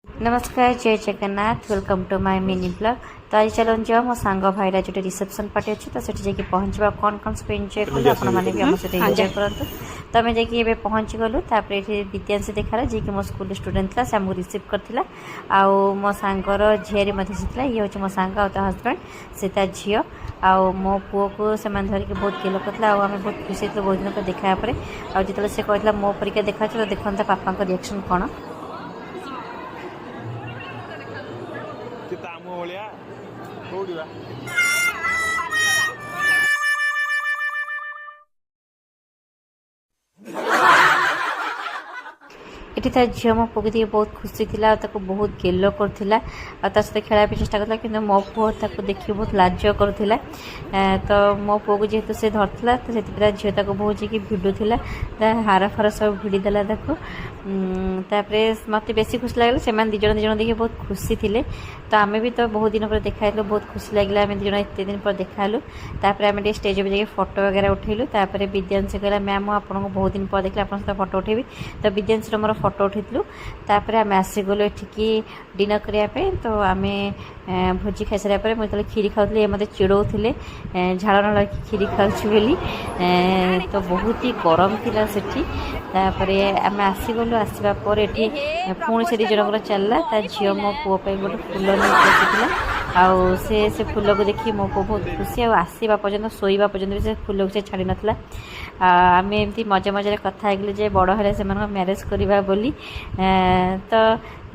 नमस्कार, जय Jagannath. Welcome to my mini blog. तो आज चलो जा मो सांग भाईरा जो रिसेप्शन पार्टी अच्छी तो सेठी जाके पहुँचवा कौन कौन सब एंजॉय कलु आपण मैंने भी आम सहित एंजॉय करते। तो आम जाकि पहुँची गलु ये विद्यांशी देखा जी कि मो स्कूल स्टूडेंट था से आमको रिसीव करथिला। आउ मो सांगर झील मधुला ये हूँ मो सांग आ हजबैंड से झी आउ मो पुओ को से धरिक बहुत गेल करता। आम बहुत खुशी थी बहुत दिन पर देखा जो से कहला मो परीक्षा देखा तो देखता पापा रिएक्शन कौन। ये था झील मो पुओ देखिए बहुत खुशी थी बहुत गेल करता सहित खेल चेष्टा करता कि मो पुओ देखिए बहुत लाज करूला। तो मो पुओ को जेहेतु से धरला तो से झील बहुत जी भिड़ूला हार फार सब भिड़ीदेला मत बेस खुशी लगे से दिज देखिए बहुत खुशी थे। तो आम भी तो बहुत दिन पर देखा बहुत खुशी लगे आम दिज एत दिन पर देखलु। आम स्टेज पर जाइए फोटो वगैरह उठेलु। विद्यांशी कहला मैम आपको बहुत दिन पर देखिए आप सहित फोटो उठेबी। तो विद्यांशी मोर फोटो उठेलु। आम आसीगलु एठिकी डिनर करने। तो आम भोजी खाई सारे मुझे खीरी खाऊली ये मतलब चिड़ौले झाड़ न लगे खीरी खाऊँ बोली। तो बहुत ही गरम थी सेठी। आम आसीगलु आसवा पर ये पुणी से दिजर चलला झील मो पुओ गोटे फूल नहीं आउ से फूल को देखिए मो पुओ बहुत खुशी आसवा पर्यटन शोवा पर्यटन भी से फूल को से छाड़ी नाला। आम एमती मजा मजा कथा जे बड़ हेले से मैरेज करवा बोली। तो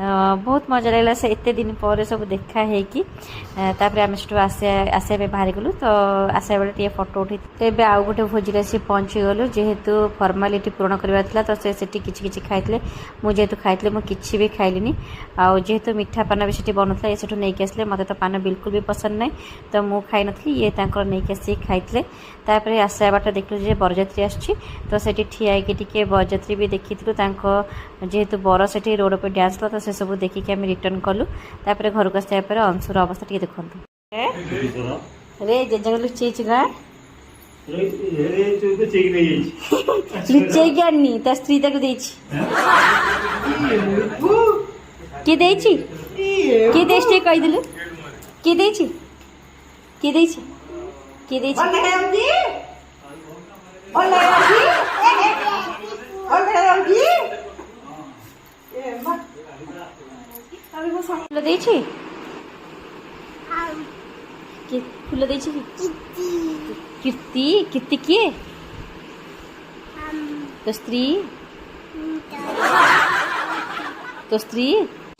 बहुत मजा लगला से एते दिन पर सब देखा है कि आम से आसा बाहरी गलु। तो आसा बेले टे फोटो उठे तो आउ गोटे भोजी आसी पहुँची गलु जेहेतु फर्मालीटी पूर्ण करवा था। तो से किछि खाई मुझे खाई मुझे भी खाइलिनी। आउ जेहेतु मीठा पान भी से बनूला ये से नहीं आसले मत तो पान बिल्कुल भी पसंद नहीं। तो मुझे खाई नी ये नहीं आसिक खाई। आसा बाट देखिलु बरजात्री आसुची। तो से ठिया टी बरजात्री भी देखी जेहेतु बर से रोड पर डांस तो से सब देखिक आम रिटर्न कलु। घर को आसापर अंशुर अवस्था टे देखु रे जेजा लुचेच गा लुचेक आनी ता स्त्री किए देची किए देची कहीदेलु किए देची किए देची किए देची फूल देची फूल देची कीर्ति कीर्ति किए तो स्त्री